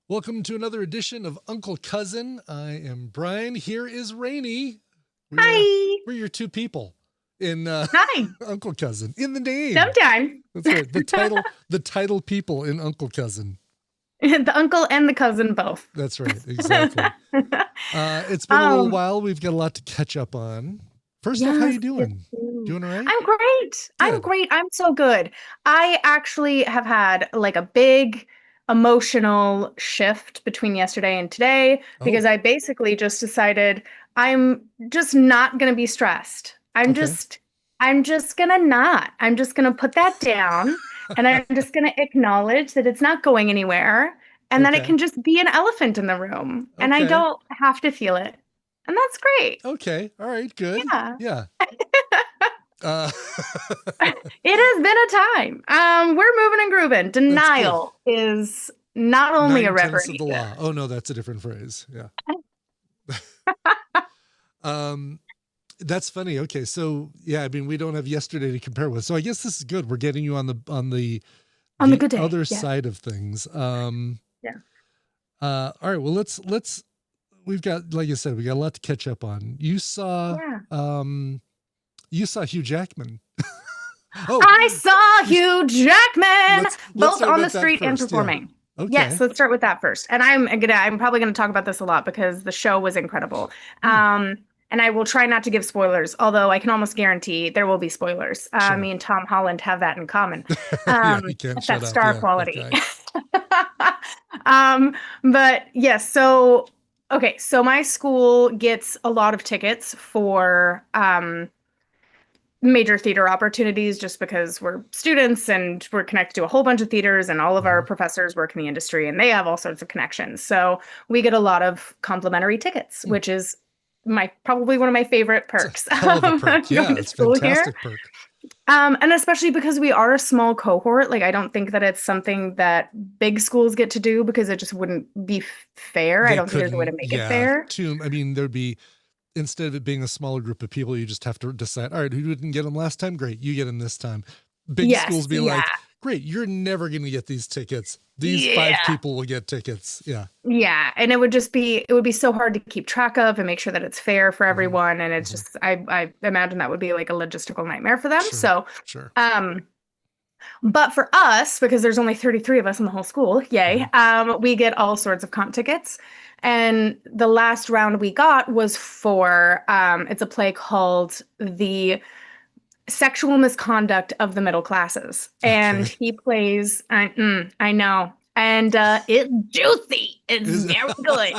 Welcome to another edition of Uncle Cousin. I am Brian. Here is Rainey. Hi. We're your two people in Hi. Uncle Cousin in the name. Sometime. That's right. The title people in Uncle Cousin. The uncle and the cousin both. That's right. Exactly. It's been a little um, while. We've got a lot to catch up on. First off, how yes, you it's doing? true. Doing all right? I'm great. I'm Good. great. I'm so good. I actually have had like a big emotional shift between yesterday and today Oh, because I basically just decided I'm just not going to be stressed. okay. I'm just gonna not. I'm just gonna put that down and I'm just gonna acknowledge that it's not going anywhere and that it Okay. can just be an elephant in the room and I Okay. don't have to feel it. And that's great. Okay. All right. Good. Yeah. Yeah. Uh, It has been a time. We're moving and grooving. that's good. Denial is not only a Nine tenths of the reparation. law. Oh no, that's a different phrase. Yeah. Um, that's funny. Okay, so yeah, I mean, we don't have yesterday to compare with, so I guess this is good. We're getting you on the On the the good day. other Yeah. side of things. Yeah. All right. Well, let's. We've got, like you said, we got a lot to catch up on. Yeah. You saw Hugh Jackman. Oh, I saw we, Hugh Jackman let's both start on the with that street and first. Yeah. performing. Okay. Yes, let's start with that first. And I'm probably gonna talk about this a lot because the show was incredible. Hmm, And I will try not to give spoilers, although I can almost guarantee there will be spoilers. sure. Me and Tom Holland have that in common. Yeah, he can't shut That up. star Yeah, that quality. guy. Um, but yes, so okay, so my school gets a lot of tickets for major theater opportunities just because we're students and we're connected to a whole bunch of theaters and all of our Hmm. professors work in the industry and they have all sorts of connections. So we get a lot of complimentary tickets, Hmm. which is my probably one of my favorite It's a perks hell of a perk. going Yeah, to it's school here. fantastic perk. And especially because we are a small cohort, like I don't think that it's something that big schools get to do because it just wouldn't be fair. I They don't think there's a way to couldn't. make it Yeah, fair. I mean, there'd be, instead of it being a smaller group of people, you just have to decide, all right, who didn't get them last time? Great, you get them this time. Big Yes, schools be yeah. like, great, you're never going to get these tickets. These five Yeah. people will get tickets. Yeah. Yeah, and it would be so hard to keep track of and make sure that it's fair for Hmm. everyone. And it's Hmm. just I imagine that would be like a logistical nightmare for them. Sure. So, Sure. um, but for us, because there's only 33 of us in the whole school, yay, Hmm. we get all sorts of comp tickets. And the last round we got was for it's a play called The Sexual Misconduct of the Middle Classes. And Okay. he plays, I know. And it's juicy. It's Is very good.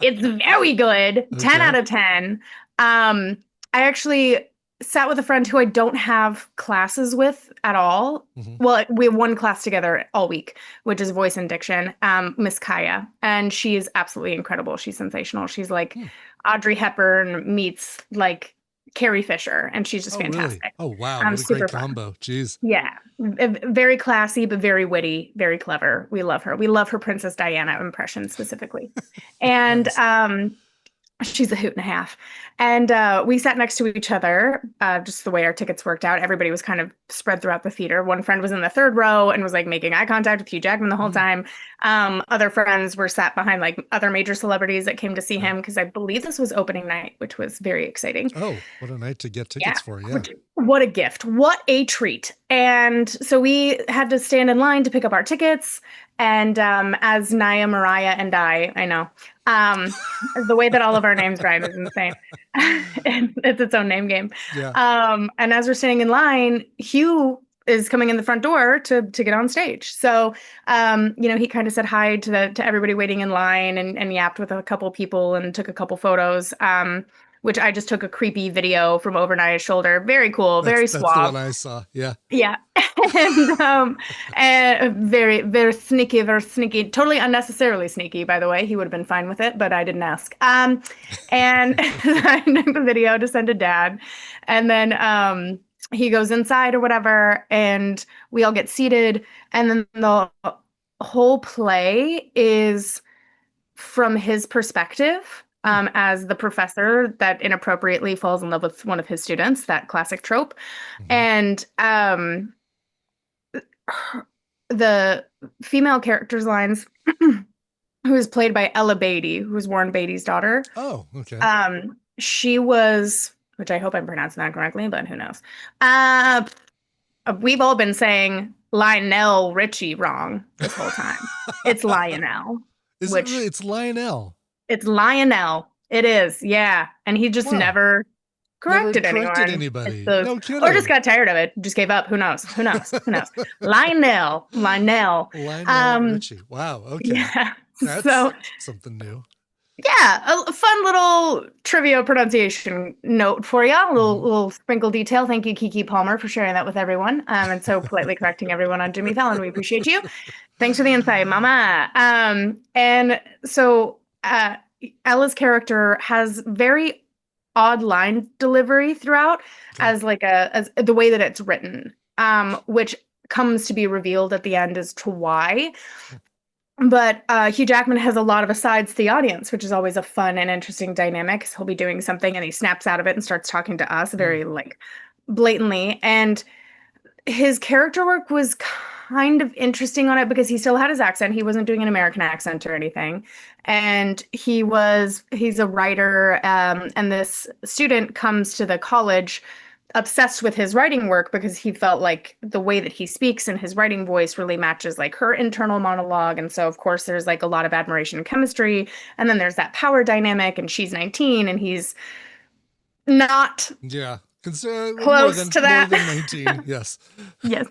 It's very good. 10 okay. out of 10. I actually sat with a friend who I don't have classes with at all. Hmm. Well, we have one class together all week, which is voice and diction, Miss Kaya. And she is absolutely incredible. She's sensational. She's like Hmm. Audrey Hepburn meets like Carrie Fisher, and she's just Oh, really? fantastic. Oh, wow. What a great Super fun. combo. Jeez. Yeah. Very classy, but very witty, very clever. We love her. We love her Princess Diana impression specifically. And Nice. she's a hoot and a half. And we sat next to each other, just the way our tickets worked out. Everybody was kind of spread throughout the theater. One friend was in the third row and was like making eye contact with Hugh Jackman the whole Hmm. time. Other friends were sat behind like other major celebrities that came to see Yeah. him because I believe this was opening night, which was very exciting. Oh, what a night to get Yeah. tickets for. Yeah. What a gift. What a treat. And so we had to stand in line to pick up our tickets. And as Naya, Mariah, and I know, um, the way that all of our names rhyme is insane. It's its own name game. Yeah. And as we're standing in line, Hugh is coming in the front door to get on stage. So, he kind of said hi to everybody waiting in line and yapped with a couple people and took a couple photos. Which I just took a creepy video from over Naya's shoulder. Very cool, very That's the one suave. I saw. Yeah. Yeah. And very, very sneaky, very sneaky, totally unnecessarily sneaky, by the way. He would have been fine with it, but I didn't ask. And I took the video to send to dad. And then he goes inside or whatever, and we all get seated. And then the whole play is from his perspective, Hmm. as the professor that inappropriately falls in love with one of his students, that classic trope. Hmm. And the female characters' lines, who who is played by Ella Beatty, who is Warren Beatty's daughter. Oh, okay. She was, which I hope I'm pronouncing that correctly, but who knows? We've all been saying Lionel Richie wrong this whole time. It's Lionel, Is it which really? It's Lionel. it's Lionel. It is, yeah. And he just Wow. never Never corrected corrected anyone. anybody. So, No or kidding. just got tired of it, just gave up. Who knows? Who knows? Who knows? Lionel. Lionel Um, Richie. Wow. Okay. yeah. That's So something new. yeah, a fun little trivia pronunciation note for you. A little, Mhm. little sprinkle detail. Thank you, Kiki Palmer, for sharing that with everyone. And so politely correcting everyone on Jimmy Fallon. We appreciate you. Thanks for the insight, Mama. And so Ella's character has very odd line delivery throughout, Okay. as the way that it's written, which comes to be revealed at the end as to why. But Hugh Jackman has a lot of asides to the audience, which is always a fun and interesting dynamic. He'll be doing something and he snaps out of it and starts talking to us very like blatantly. And his character work was kind of interesting on it because he still had his accent. He wasn't doing an American accent or anything. And he's a writer. And this student comes to the college obsessed with his writing work because he felt like the way that he speaks and his writing voice really matches like her internal monologue. And so of course there's like a lot of admiration and chemistry. And then there's that power dynamic and she's 19 and he's not Yeah. Consider close to that. More than 19. Yes. Yes.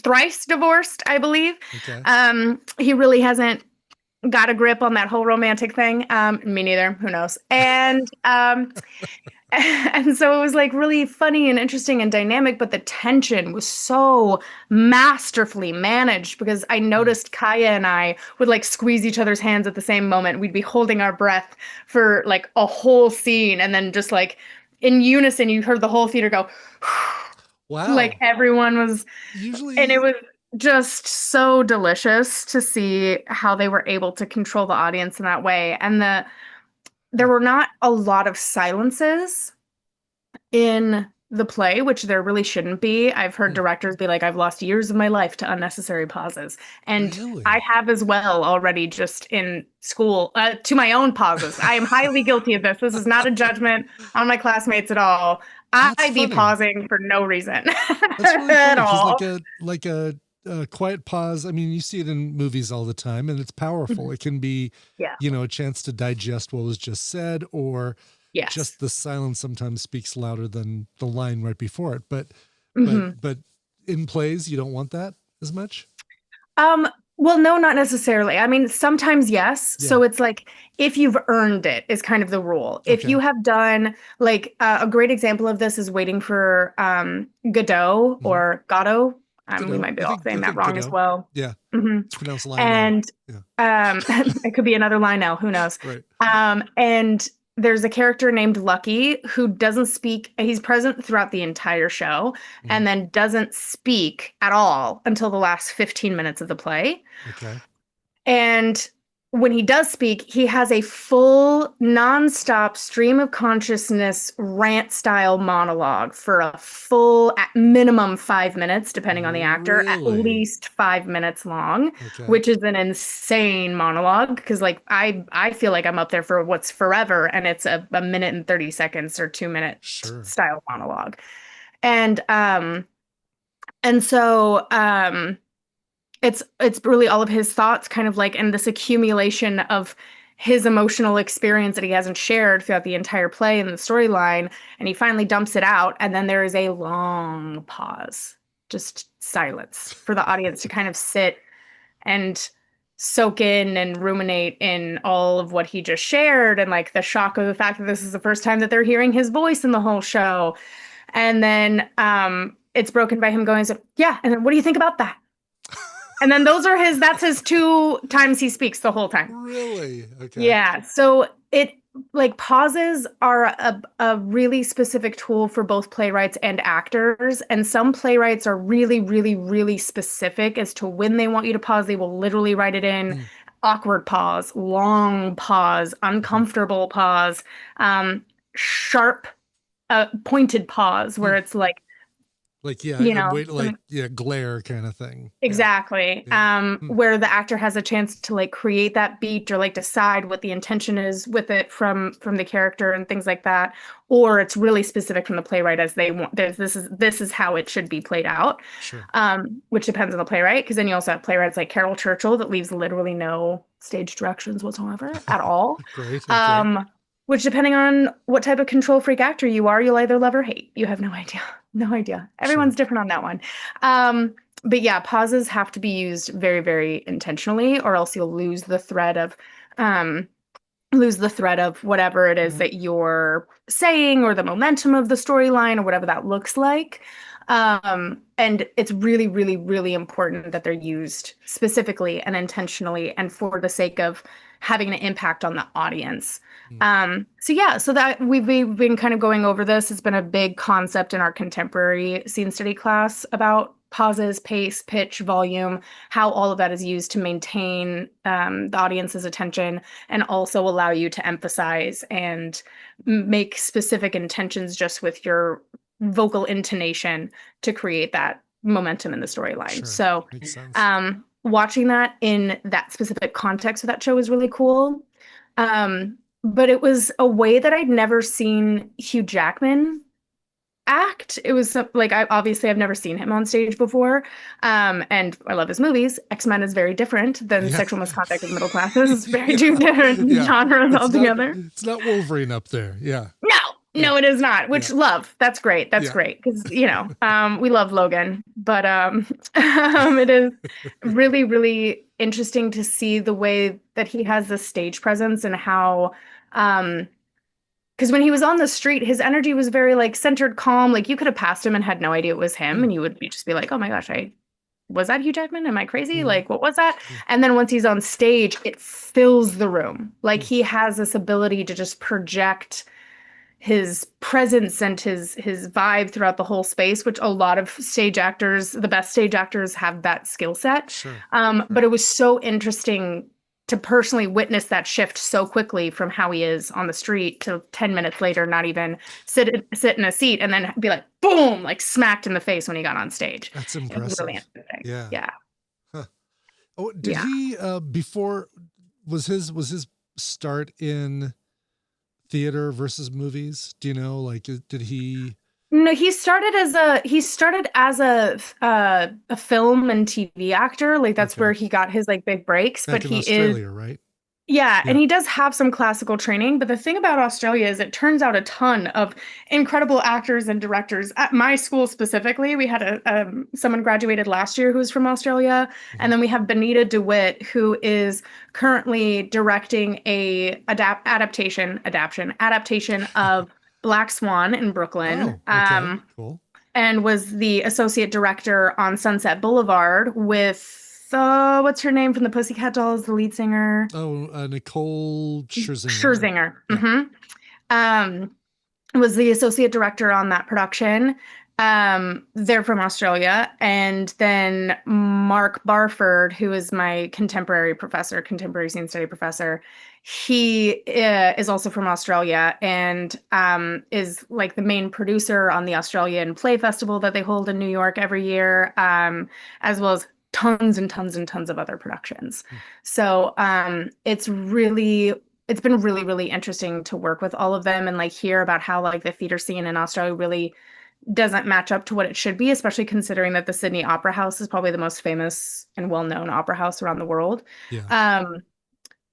Thrice divorced, I believe. Okay. He really hasn't got a grip on that whole romantic thing. Me neither. Who knows? And so it was like really funny and interesting and dynamic, but the tension was so masterfully managed because I noticed Kaya and I would like squeeze each other's hands at the same moment. We'd be holding our breath for like a whole scene and then just like in unison, you heard the whole theater go, Wow. like everyone was, Usually, and it was just so delicious to see how they were able to control the audience in that way. And there were not a lot of silences in the play, which there really shouldn't be. I've heard directors be like, I've lost years of my life to unnecessary pauses. And really? I have as well already just in school to my own pauses. I am highly guilty of this. This is not a judgment on my classmates at all. I'd be pausing for no reason. That's really at funny all. because like a quiet pause. I mean, you see it in movies all the time, and it's powerful. It can be, Yeah. you know, a chance to digest what was just said, or Yes. just the silence sometimes speaks louder than the line right before it. But in plays, you don't want that as much. Well, no, not necessarily. I mean, sometimes yes. Yeah. So it's like if you've earned it is kind of the rule. If Okay. you have done like a great example of this is Waiting for Godot or Godot. We Godot. might be I all think- saying I that think wrong as Godot. well. Yeah. Mhm. It's pronounced Lionel. And it could be another Lionel, who knows? Right. And there's a character named Lucky who doesn't speak. He's present throughout the entire show and then doesn't speak at all until the last 15 minutes of the play. Okay. And when he does speak, he has a full, nonstop stream of consciousness rant style monologue for a full, at minimum 5 minutes, depending on the actor, at Really? least 5 minutes long, Okay. which is an insane monologue. Because like I feel like I'm up there for what's forever, and it's a minute and 30 seconds or 2 minute Sure. style monologue. And so it's really all of his thoughts kind of like and this accumulation of his emotional experience that he hasn't shared throughout the entire play and the storyline, and he finally dumps it out, and then there is a long pause, just silence for the audience to kind of sit and soak in and ruminate in all of what he just shared, and like the shock of the fact that this is the first time that they're hearing his voice in the whole show. And then it's broken by him going, so, yeah, and then what do you think about that? And then that's his 2 times he speaks the whole time. Really? Okay. Yeah. So it like pauses are a really specific tool for both playwrights and actors. And some playwrights are really, really, really specific as to when they want you to pause. They will literally write it in awkward pause, long pause, uncomfortable pause, sharp, pointed pause where it's like, Like, yeah, you know, wait, like, yeah, glare kind of thing. exactly. Yeah. Hmm. Where the actor has a chance to like create that beat or like decide what the intention is with it from the character and things like that, or it's really specific from the playwright as they want. This is how it should be played out, Sure. which depends on the playwright. Because then you also have playwrights like Carol Churchill that leaves literally no stage directions whatsoever at all. Great. Okay. Um, which depending on what type of control freak actor you are, you'll either love or hate. You have no idea. No idea. Sure. Everyone's different on that one. But yeah, pauses have to be used very, very intentionally, or else you'll um, lose the thread of whatever it is that you're saying, or the momentum of the storyline, or whatever that looks like. And it's really, really, really important that they're used specifically and intentionally, and for the sake of having an impact on the audience. Mm. So that we've been kind of going over this. It's been a big concept in our contemporary scene study class about pauses, pace, pitch, volume, how all of that is used to maintain the audience's attention and also allow you to emphasize and make specific intentions just with your vocal intonation to create that momentum in the storyline. Sure. So, Makes sense. watching that in that specific context of that show was really cool. But it was a way that I'd never seen Hugh Jackman act. It was like I've never seen him on stage before, and I love his movies. X-Men is very different than Yeah. Sexual Misconduct in Middle Classes. It's very two different Yeah. genres altogether. It's not Wolverine up there. Yeah. No, it is not. Which love. That's great. That's Yeah. great because we love Logan, but it is really, really interesting to see the way that he has the stage presence and how because when he was on the street, his energy was very like centered, calm. Like you could have passed him and had no idea it was him, and you would just be like, "Oh my gosh, was that Hugh Jackman? Am I crazy? Like, what was that?" And then once he's on stage, it fills the room. Like he has this ability to just project his presence and his vibe throughout the whole space, which a lot of stage actors, the best stage actors, have that skill set. Sure. But it was so interesting to personally witness that shift so quickly from how he is on the street to 10 minutes later, not even sit in a seat, and then be like, boom, like smacked in the face when he got on stage. That's It was impressive. really interesting. Yeah. Yeah. Huh. Oh, did he before was his start in theater versus movies? Do you know? Like, did he? No, he started as a film and TV actor. Like that's where he got his like big breaks. Back But in he Australia, right? Yeah, and he does have some classical training. But the thing about Australia is it turns out a ton of incredible actors and directors. At my school specifically, we had someone graduated last year who was from Australia, and then we have Benita DeWitt, who is currently directing a adaptation of Black Swan in Brooklyn. Oh, okay, cool. And was the associate director on Sunset Boulevard with what's her name from the Pussycat Dolls, the lead singer? Oh, Nicole Scherzinger. Scherzinger. Yeah. Was the associate director on that production. They're from Australia. And then Mark Barford, who is my contemporary scene study professor, he is also from Australia and is like the main producer on the Australian Play Festival that they hold in New York every year, as well as tons and tons and tons of other productions. So it's been really, really interesting to work with all of them and like hear about how like the theater scene in Australia really doesn't match up to what it should be, especially considering that the Sydney Opera House is probably the most famous and well-known opera house around the world. Yeah.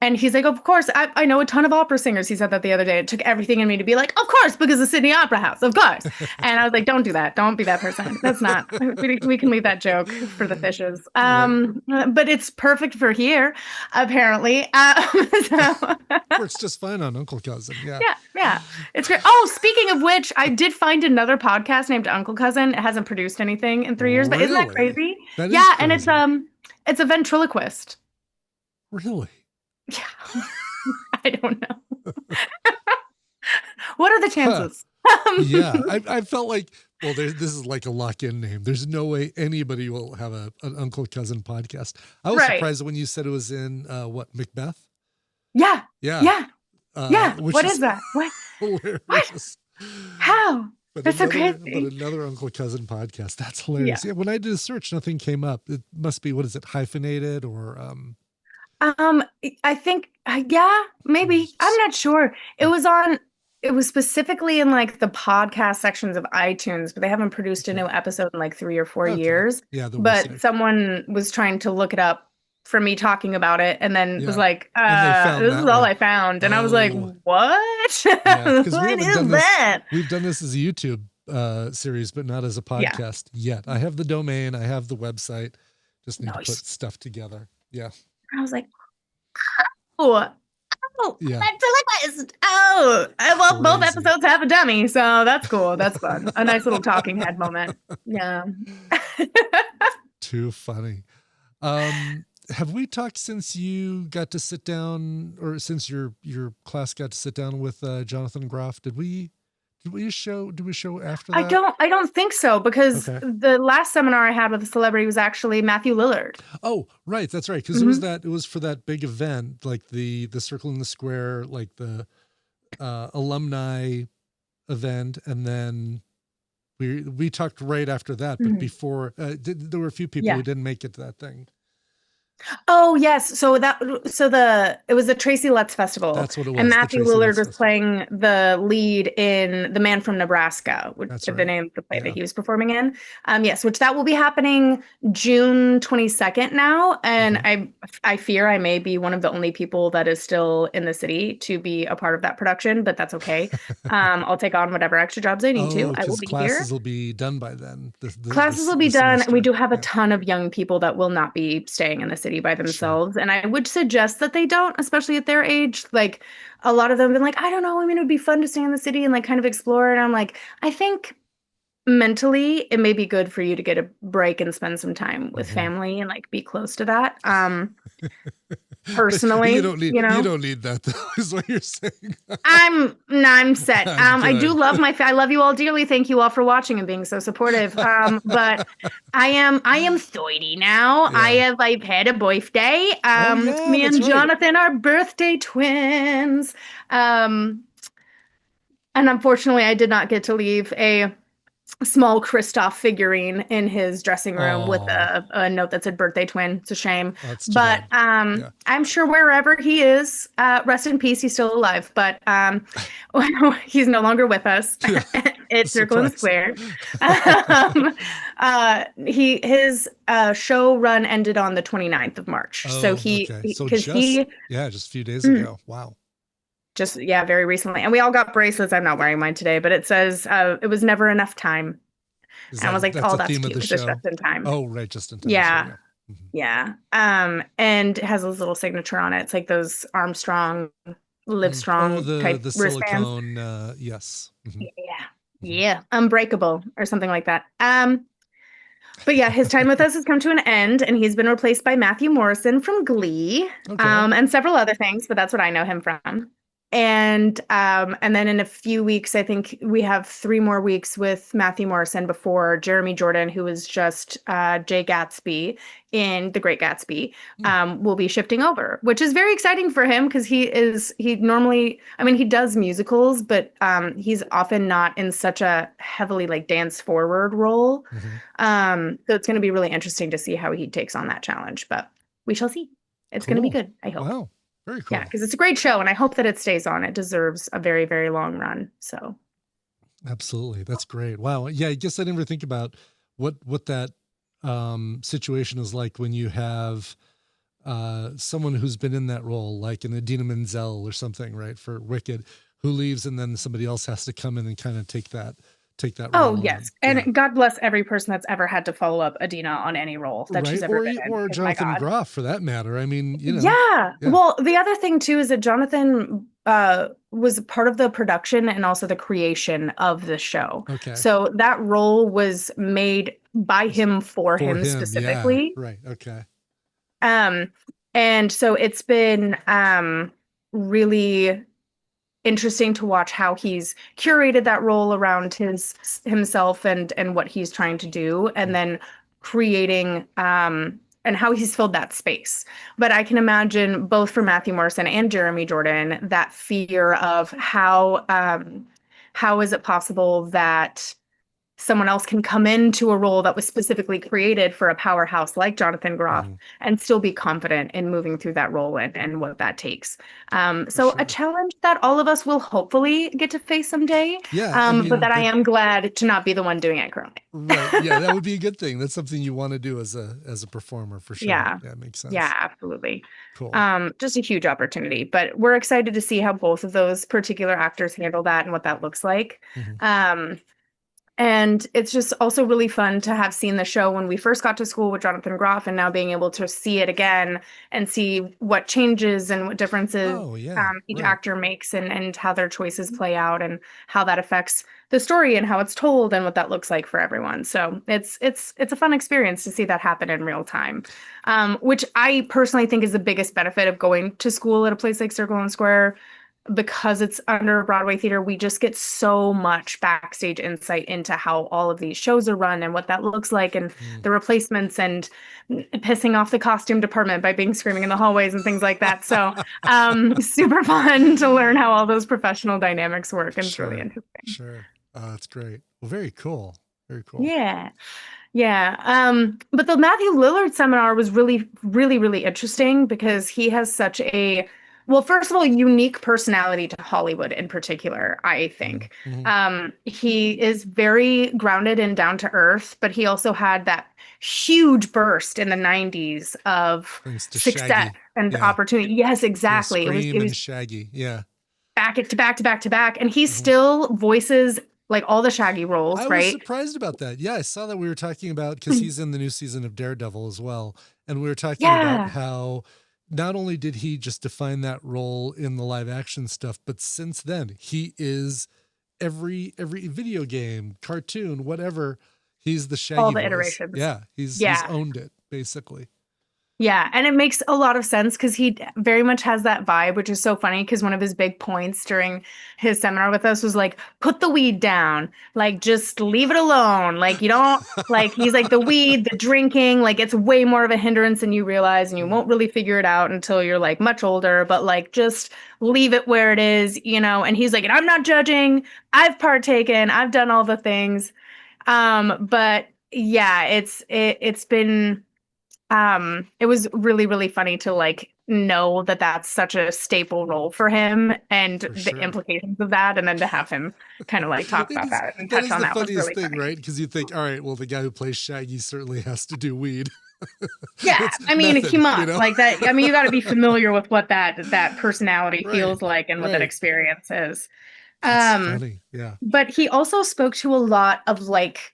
And he's like, of course, I know a ton of opera singers. He said that the other day. It took everything in me to be like, of course, because the Sydney Opera House, of course. And I was like, don't do that. Don't be that person. That's not, we can leave that joke for the fishes. But it's perfect for here, apparently. Works just fine on UncleCousin. Yeah. Yeah. It's great. Oh, speaking of which, I did find another podcast named UncleCousin. It hasn't produced anything in 3 years, but isn't that crazy? That is crazy. And it's a ventriloquist. Really? Yeah. I don't know. What are the chances? Yeah, I felt like, well, this is like a lock-in name. There's no way anybody will have an UncleCousin podcast. I was surprised when you said it was in Macbeth? Yeah. Yeah. What is that? What? Hilarious. What? How? But That's so crazy. another Uncle Cousin podcast. That's hilarious. Yeah. Yeah, when I did a search, nothing came up. It must be, what is it, hyphenated or Um, I think, yeah, maybe. I'm just- not sure. It was specifically in like the podcast sections of iTunes, but they haven't produced a okay. new episode in like 3 or 4 Okay. years. Yeah, then we're But safe. someone was trying to look it up for me talking about it and then was Yeah. like, And they found this is that all one. I found. And I was like, Oh, what? yeah. Because we What haven't is done this. that? We've done this as a YouTube series, but not as a Yeah. podcast yet. I have the domain, I have the website. Just need to put Nice. stuff together. Yeah. I was like, oh, oh, Yeah. ventriloquist. Oh, well, both Crazy. episodes have a dummy, so that's cool. That's fun. A nice little talking head moment. Yeah. Too funny. Have we talked since you got to sit down, or since your class got to sit down with Jonathan Groff? Did we show after that? I don't think so because Okay. the last seminar I had with a celebrity was actually Matthew Lillard. Oh, right, that's right. Because it was for that big event, like the Circle in the Square, like the alumni event, and then we talked right after that. But before, there were a few people who didn't make it to that thing. Oh yes, it was the Tracy Letts Festival. That's what it was. And the Matthew Tracy Lillard Letts was Festival. playing the lead in The Man from Nebraska, which That's is the right. name of the play Yeah. that he was performing in. Yes, which that will be happening June 22nd now. And I fear I may be one of the only people that is still in the city to be a part of that production, but that's okay. I'll take on whatever extra jobs I need to. I will be here. Classes will be done by then. Classes will be done. semester. We do have a ton of young people that will not be staying in the city by themselves. And I would suggest that they don't, especially at their age. Like a lot of them have been like, I don't know. I mean, it would be fun to stay in the city and like kind of explore. And I'm like, I think mentally it may be good for you to get a break and spend some time with family and like be close to that. Personally, you don't need that though, is what you're saying. I'm set. I do Good. love I love you all dearly. Thank you all for watching and being so supportive. But I am 30 now. Yeah. I've had a birthday. Yeah, Me and that's right. Jonathan are birthday twins. And unfortunately I did not get to leave a small Kristoff figurine in his dressing room with a note that said birthday twin. It's a shame. That's too But bad. I'm sure wherever he is, rest in peace, he's still alive. But he's no longer with us. It's Circle in the Square. His show run ended on the 29th of March. So just a few days ago. Wow. Just very recently. And we all got bracelets. I'm not wearing mine today, but it says it was never enough time. And I was like, oh, that's cute because it's just in time. Oh, right, just in time. Yeah. Yeah. And it has a little signature on it. It's like those Armstrong, Livestrong type the wristbands. silicone, yes. Yeah. Unbreakable or something like that. But yeah, his time with us has come to an end, and he's been replaced by Matthew Morrison from Glee, and several other things, but that's what I know him from. And then in a few weeks, I think we have 3 more weeks with Matthew Morrison before Jeremy Jordan, who was just Jay Gatsby in The Great Gatsby, will be shifting over, which is very exciting for him because he normally, I mean, he does musicals, but he's often not in such a heavily like dance forward role. So it's going to be really interesting to see how he takes on that challenge, but we shall see. It's going to be good, I hope. Wow. Very cool. Yeah, because it's a great show, and I hope that it stays on. It deserves a very, very long run. So, absolutely, that's great. Wow. Yeah, I guess I didn't ever think about what that situation is like when you have someone who's been in that role, like an Idina Menzel or something, right, for Wicked, who leaves, and then somebody else has to come in and kind of take that role. Oh yes, and God bless every person that's ever had to follow up Idina on any role that she's ever been in. Or Jonathan Groff, for that matter. I mean, Yeah. Well, the other thing too is that Jonathan was part of the production and also the creation of the show. Okay. So that role was made by him for him specifically. Yeah. Right. Okay. And so it's been really interesting to watch how he's curated that role around himself and what he's trying to do, and then creating and how he's filled that space. But I can imagine both for Matthew Morrison and Jeremy Jordan, that fear of how how is it possible that someone else can come into a role that was specifically created for a powerhouse like Jonathan Groff Hmm. and still be confident in moving through that role and what that takes. For So a sure. challenge that all of us will hopefully get to face someday, Yeah, I but mean that I that. am glad to not be the one doing it currently. Right. Yeah, that would be a good thing. That's something you want to do as a performer for sure. Yeah. Yeah, it makes Yeah, sense. absolutely. Cool. Just a huge opportunity, but we're excited to see how both of those particular actors handle that and what that looks like. Hmm. Um, And it's just also really fun to have seen the show when we first got to school with Jonathan Groff and now being able to see it again and see what changes and what differences Oh yeah, each right. actor makes and how their choices play out and how that affects the story and how it's told and what that looks like for everyone. So it's a fun experience to see that happen in real time, which I personally think is the biggest benefit of going to school at a place like Circle and Square because it's under Broadway theater, we just get so much backstage insight into how all of these shows are run and what that looks like and Mm. the replacements and pissing off the costume department by being screaming in the hallways and things like that. So, super fun to learn how all those professional dynamics work, and it's really Sure. interesting. Sure. Oh, that's great. Well, very cool. Very cool. Yeah. Yeah. But the Matthew Lillard seminar was really, really, really interesting because he has such a, well, first of all, unique personality to Hollywood in particular, I think. Mm-hmm. He is very grounded and down to earth, but he also had that huge burst in the 90s of Thanks to success Shaggy. and Yeah. opportunity. Yes, Yeah. exactly. It Scream and was Shaggy. Yeah. back to back to back to back. And he Hmm. still voices like all the Shaggy roles, I was right? surprised about that. Yeah, I saw that we were talking about because he's in the new season of Daredevil as well. And we were talking about Yeah. how not only did he just define that role in the live action stuff, but since then he is every video game, cartoon, whatever, he's the All Shaggy the voice. iterations. Yeah, he's Yeah. owned it basically. Yeah. And it makes a lot of sense because he very much has that vibe, which is so funny because one of his big points during his seminar with us was like, put the weed down, like just leave it alone. Like you don't like he's like the weed, the drinking, like it's way more of a hindrance than you realize, and you won't really figure it out until you're like much older, but like just leave it where it is, and he's like, and I'm not judging, I've partaken, I've done all the things. But yeah, it's been it was really, really funny to like know that that's such a staple role for him and For the sure. implications of that, and then to have him kind of like talk It about is that and that touch is on the that was funniest really thing, funny. right? Because you think, all right, well, the guy who plays Shaggy certainly has to do weed. Yeah, It's I mean, he method, must like that. I mean, you got to be familiar with what that personality Right. feels like and what that Right. experience is. That's Um, funny. Yeah. but he also spoke to a lot of like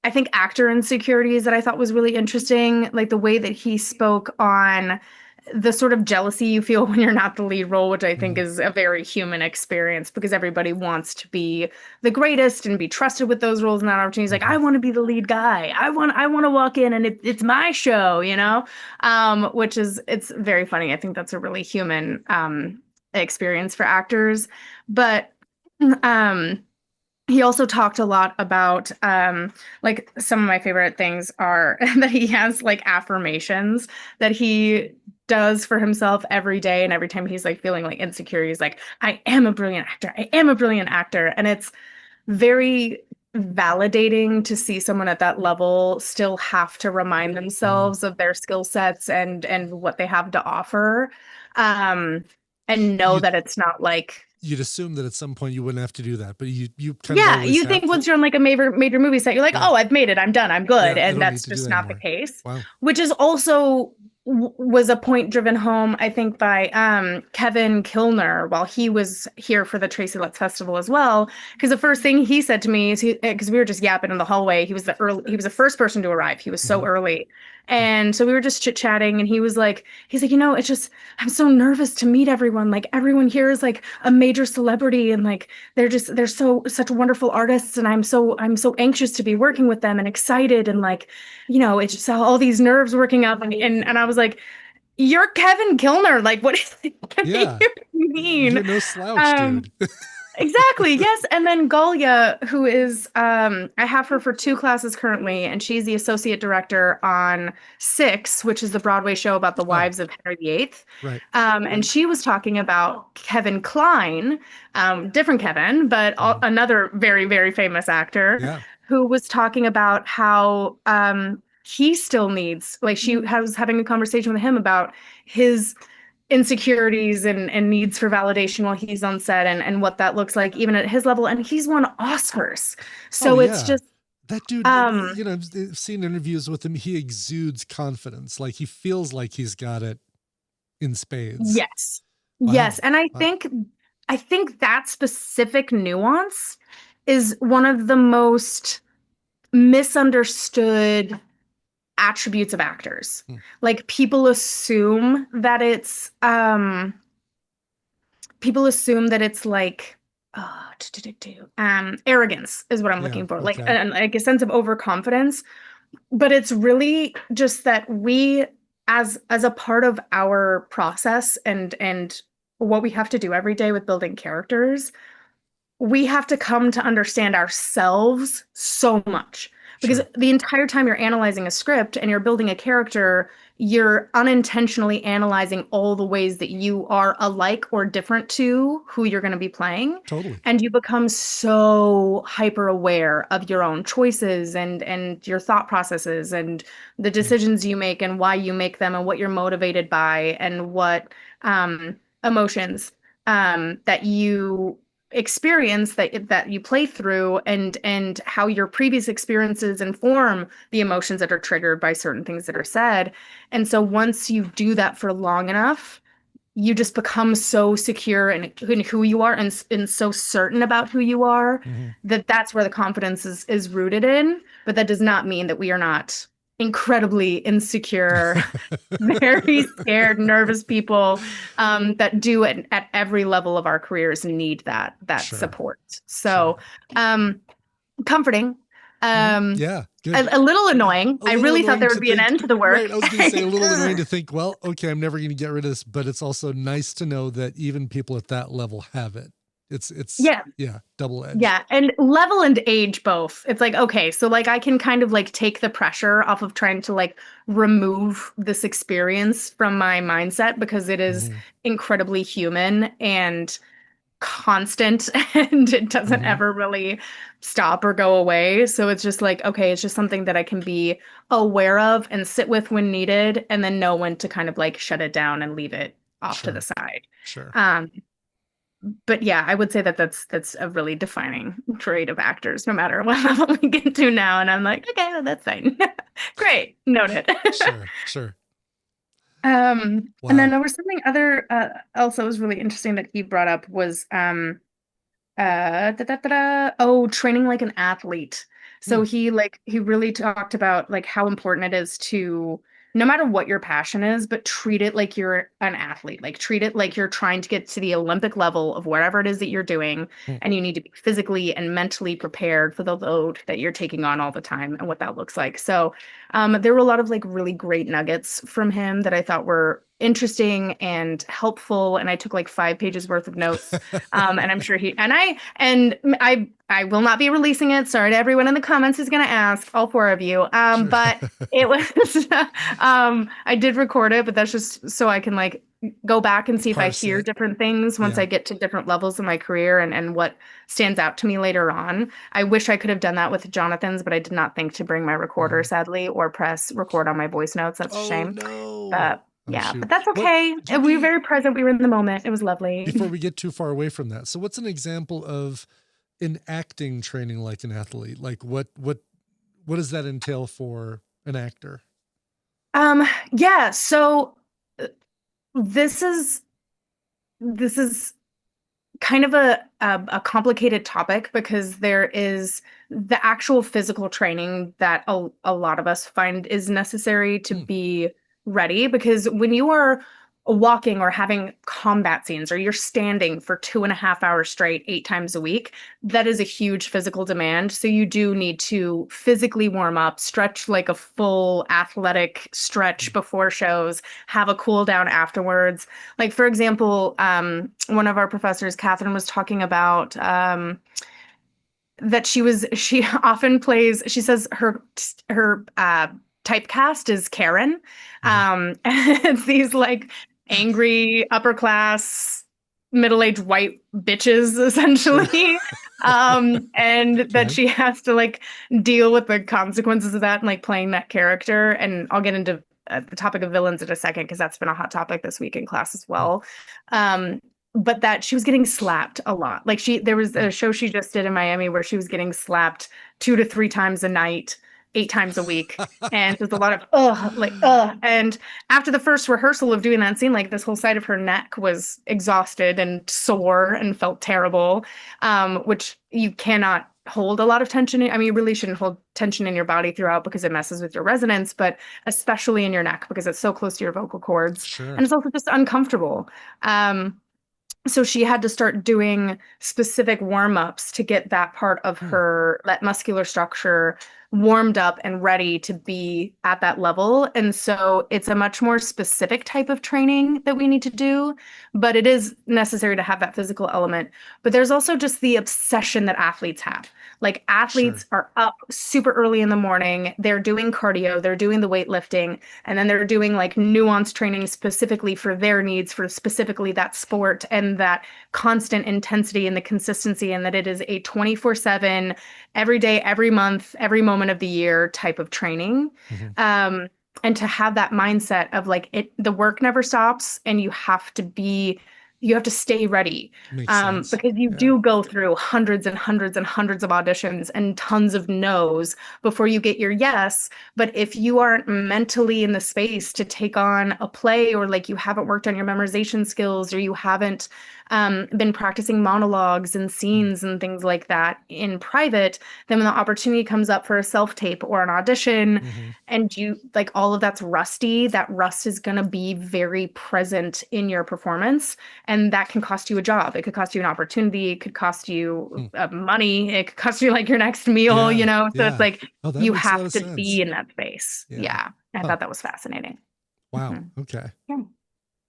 I think actor insecurities that I thought was really interesting, like the way that he spoke on the sort of jealousy you feel when you're not the lead role, which I think Mhm. is a very human experience because everybody wants to be the greatest and be trusted with those roles and that opportunities. Like, I Mhm. want to be the lead guy. I want to walk in and it's my show. Which is it's very funny. I think that's a really human experience for actors, but um he also talked a lot about like some of my favorite things are that he has like affirmations that he does for himself every day, and every time he's like feeling like insecure he's like, I am a brilliant actor, I am a brilliant actor. And it's very validating to see someone at that level still have to remind Mhm. themselves of their skill sets and what they have to offer, um and know You'd that it's not like you'd assume that at some point you wouldn't have to do that, but you kind of yeah, always you have think to. once you're on like a major movie set, you're like, Yeah. oh, I've made it, I'm done, I'm good, Yeah. I and don't need that's to do just that not the anymore. case. Wow. Which is also was a point driven home, I think, by Kevin Kilner while he was here for the Tracy Letts Festival as well. Because the first thing he said to me is because we were just yapping in the hallway. He was the first person to arrive. He was so Mhm. early. And so we were just chit-chatting, and he's like, it's just I'm so nervous to meet everyone. Like everyone here is like a major celebrity, and like they're such wonderful artists, and I'm so anxious to be working with them and excited, and like it's just all these nerves working up, and I was like, you're Kevin Kilner, like what do you Yeah. mean? You're no slouch, um dude. Exactly. Yes. And then Galia, who is, I have her for two classes currently, and she's the associate director on Six, which is the Broadway show about the Oh, wives of Henry VIII. right. And she was talking about Kevin Kline, different Kevin, but Mhm. another very, very famous actor Yeah. who was talking about how he still needs, like, she was having a conversation with him about his insecurities and needs for validation while he's on set and what that looks like even at his level, and he's won Oscars, Oh so it's yeah. just That dude, um I've seen interviews with him. He exudes confidence. Like he feels like he's got it in spades. yes, yes, Wow. and I Wow. think I think that specific nuance is one of the most misunderstood attributes of actors. Hmm. Like, people assume that it's like arrogance is what I'm Yeah. looking for, like, Okay. and like a sense of overconfidence, but it's really just that we, as a part of our process and what we have to do every day with building characters, we have to come to understand ourselves so much, because Sure. the entire time you're analyzing a script and you're building a character, you're unintentionally analyzing all the ways that you are alike or different to who you're going to be playing, Totally. and you become so hyper aware of your own choices and your thought processes and the Mm. decisions you make and why you make them and what you're motivated by and what emotions that you experience that you play through, and how your previous experiences inform the emotions that are triggered by certain things that are said. And so once you do that for long enough, you just become so secure in who you are, and so certain about who you are, Hmm. that that's where the confidence is rooted in. But that does not mean that we are not incredibly insecure, very scared, nervous people that do at every level of our careers need that Sure. support. So, Sure. um, comforting, Hmm. um, Yeah. Good. a little annoying. A I little really thought annoying there to would be an think, end to the right? work. I was going to say a little annoying to think, well, okay, I'm never going to get rid of this, but it's also nice to know that even people at that level have it. It's, Yeah, yeah, double edged. yeah, and level and age both. It's like, okay, so like I can kind of like take the pressure off of trying to like remove this experience from my mindset, because it is Hmm. incredibly human and constant and it doesn't Hmm. ever really stop or go away. So it's just like, okay, it's just something that I can be aware of and sit with when needed, and then know when to kind of like shut it down and leave it off to the Sure. side. Sure. Um, but yeah, I would say that that's a really defining trait of actors, no matter what level we get to now. And I'm like, okay, well, that's fine. Great, noted. Sure. Sure. And then Wow. there was something other else that was really interesting that he brought up was oh, training like an athlete. Hmm. So he really talked about like how important it is to, no matter what your passion is, but treat it like you're an athlete. Like, treat it like you're trying to get to the Olympic level of whatever it is that you're doing, Hmm. and you need to be physically and mentally prepared for the load that you're taking on all the time and what that looks like. So there were a lot of like really great nuggets from him that I thought were interesting and helpful, and I took like 5 pages worth of notes. And I'm sure I will not be releasing it. Sorry to everyone in the comments who's going to ask, all four of you. Sure. But it was, I did record it, but that's just so I can like go back and see if I Parse hear it. different things once Yeah. I get to different levels in my career, and what stands out to me later on. I wish I could have done that with Jonathan's, but I did not think to bring my recorder, Mhm. sadly, or press record on my voice notes. That's a Oh shame. no. But Oh yeah, shoot. but that's What okay. give We were me very present. We were in the moment. It was lovely. before we get too far away from that. So what's an example of an acting training like an athlete? Like what does that entail for an actor? Yeah, so uh, this is this is kind of a complicated topic, because there is the actual physical training that a lot of us find is necessary to Hmm. be ready, because when you are walking or having combat scenes, or you're standing for 2.5 hours straight, 8 times a week, that is a huge physical demand. So you do need to physically warm up, stretch like a full athletic stretch before shows, have a cool down afterwards. Like, for example, one of our professors, Catherine, was talking about that she often plays, she says her typecast is Karen. Mhm. It's these like angry upper class middle-aged white bitches Sure. essentially. And that Okay. she has to like deal with the consequences of that and like playing that character. And I'll get into the topic of villains in a second because that's been a hot topic this week in class as Mm, well. Um, but that she was getting slapped a lot. Like there was mm. a show she just did in Miami where she was getting slapped 2 to 3 times a night, 8 times a week. And there's a lot of ugh. And after the first rehearsal of doing that scene, like this whole side of her neck was exhausted and sore and felt terrible. Which you cannot hold a lot of tension I mean, you really shouldn't hold tension in your body throughout because it messes with your resonance, but especially in your neck because it's so close to your vocal cords. And Sure. it's also just uncomfortable. Um, so she had to start doing specific warm-ups to get that part of Hmm. her, that muscular structure warmed up and ready to be at that level. And so it's a much more specific type of training that we need to do, but it is necessary to have that physical element. But there's also just the obsession that athletes have. Like Sure. athletes are up super early in the morning, they're doing cardio, they're doing the weightlifting, and then they're doing like nuanced training specifically for their needs, for specifically that sport and that constant intensity and the consistency, and that it is a 24/7, every day, every month, every moment of the year type of training. Mhm. Um, and to have that mindset of like the work never stops and you have to stay ready, Makes sense. because you Yeah. do go through hundreds and hundreds and hundreds of auditions and tons of no's before you get your yes. But if you aren't mentally in the space to take on a play, or like you haven't worked on your memorization skills, or you haven't been practicing monologues and Mm, scenes and things like that in private, then when the opportunity comes up for a self tape or an audition, mhm, and you like all of that's rusty, that rust is going to be very present in your performance. And that can cost you a job. It could cost you an opportunity. It could cost you mm. money. It could cost you like your next meal, Yeah. So it's Yeah. like Oh, that you makes a lot have of to be sense. in that space. Yeah. Yeah. I Huh. thought that was fascinating. Wow. Mhm. Okay. Yeah.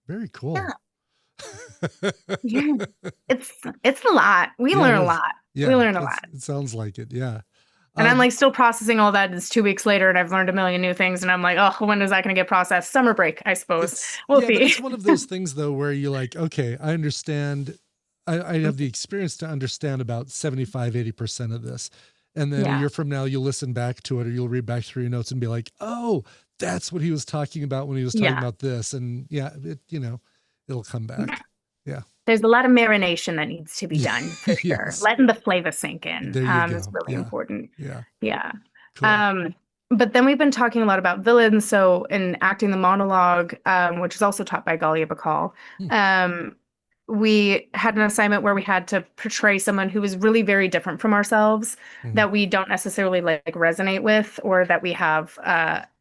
Very Yeah. cool. Yeah. It's it's a lot. We Yeah, it learn a is. lot. We Yeah, learn a lot. it sounds like it. Yeah. And I'm Um, like still processing all that. It's 2 weeks later and I've learned a million new things. And I'm like, oh, when is that going to get processed? Summer break, I suppose. We'll yeah, but see. it's one of those things though where you're like, okay, I understand. I have the experience to understand about 75, 80% of this. And then a Yeah. year from now, you'll listen back to it or you'll read back through your notes and be like, oh, that's what he was talking about when he was talking Yeah. about this. And yeah, it'll come back. Yeah. There's a lot of marination that needs to be done for sure. Yes. Letting the flavor sink in There you is go. really Yeah. important. Yeah. Yeah. Cool. Um, but then we've been talking a lot about villains. So in acting the monologue, which is also taught by Galia Bacall, Hmm. um, we had an assignment where we had to portray someone who was really very different from ourselves, Mhm. that we don't necessarily like resonate with, or that we have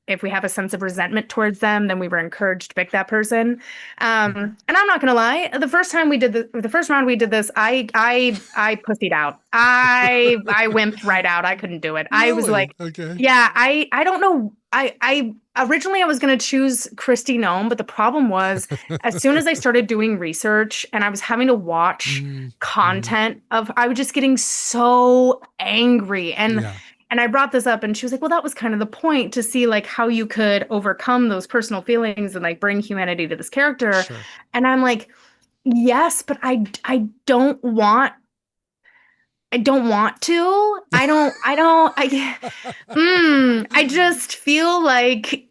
if we have a sense of resentment towards them, then we were encouraged to pick that person. Mm. And I'm not gonna lie, the first time we did the first round we did this, I pussied out. I wimped right out. I couldn't do it. I was Really? like, Okay. yeah, I don't know. I originally I was gonna choose Christy Nome, but the problem was as soon as I started doing research and I was having to watch Mm, mhm. content of, I was just getting so angry. Yeah. And I brought this up and she was like, well, that was kind of the point, to see like how you could overcome those personal feelings and like bring humanity to this character. Sure. And I'm like, yes, but I don't want to. I just feel like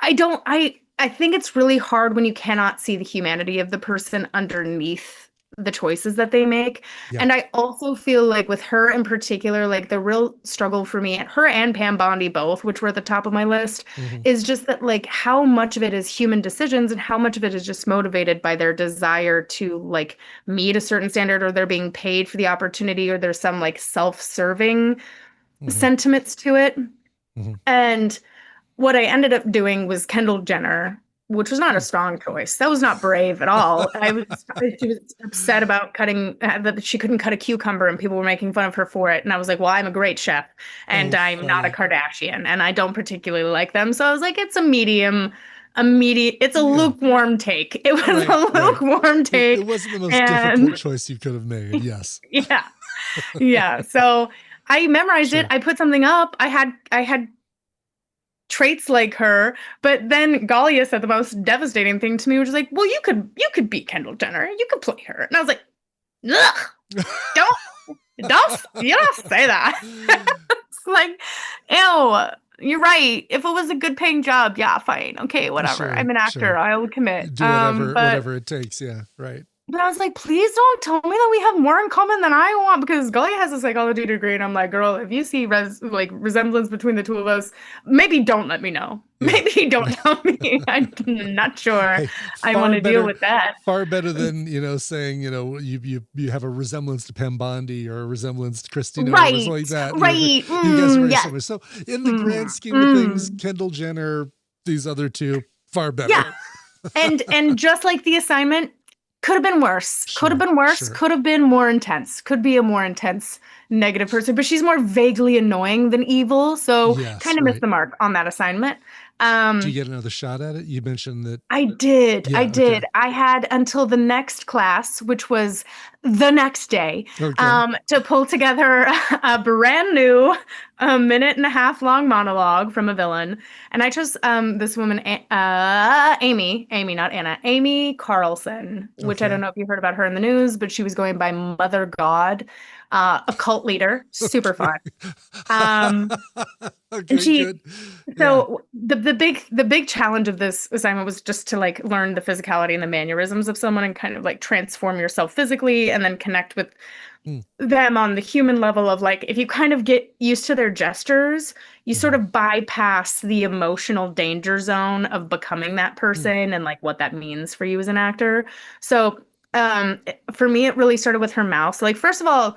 I think it's really hard when you cannot see the humanity of the person underneath the choices that they make. Yeah. And I also feel like with her in particular, like the real struggle for me, her and Pam Bondi both, which were at the top of my list, Mhm. is just that like how much of it is human decisions and how much of it is just motivated by their desire to like meet a certain standard, or they're being paid for the opportunity, or there's some like self-serving Mhm. sentiments to it. Mhm. And what I ended up doing was Kendall Jenner. which was not a Hmm. strong choice. That was not brave at all. She was upset about cutting that she couldn't cut a cucumber and people were making fun of her for it. And I was like, well, I'm a great chef and Oh, I'm not a funny. Kardashian and I don't particularly like them. So I was like, it's it's a Yeah. lukewarm take. It was Right. a Right. lukewarm It take. wasn't the most difficult And choice you could have made. Yes. yeah, yeah. So I memorized it. Sure. I put something up. I had traits like her. But then Galia said the most devastating thing to me, which was like, "Well, you could beat Kendall Jenner. You could play her." And I was like, "Ugh, don't you don't say that." It's like, ew. You're right. If it was a good paying job, yeah, fine. Okay, whatever. I'm Sure. an actor. Sure. I'll commit. Do But whatever it takes. Yeah. Right. I was like, please don't tell me that we have more in common than I want because Gully has a psychology degree, and I'm like, girl, if you see resemblance between the two of us, maybe don't let me know. Yeah. Maybe don't Right. tell me. I'm not sure Hey, I want to deal with that. far better than, saying, you have a resemblance to Pam Bondi or a resemblance to Christina or something Right, like that. right. You guys are very Yes. similar. So in the grand Mm, scheme of things, mm. Kendall Jenner, these other two, far better. Yeah. And just like the assignment, could have been worse. Could have Sure. been worse. Sure. Could have been more intense. Could be a more intense negative person, but she's more vaguely annoying than evil. So Yes. kind of missed Right. the mark on that assignment. Do you Um, get another shot at it? You mentioned that. I did. I Yeah. Okay. did. I had until the next class, which was the next day, Okay. to pull together a brand new, a minute and a half long monologue from a villain. And I chose this woman, Amy, not Anna, Amy Carlson, which I don't Okay. know if you heard about her in the news, but she was going by Mother God, a cult leader, super Okay. fun. Um, and Okay. she Good. Yeah. so the big challenge of this assignment was just to like learn the physicality and the mannerisms of someone and kind of like transform yourself physically and then connect with Mm, them on the human level of like if you kind of get used to their gestures, you sort mhm, of bypass the emotional danger zone of becoming that mm, person and like what that means for you as an actor. So for me it really started with her mouth. So like first of all,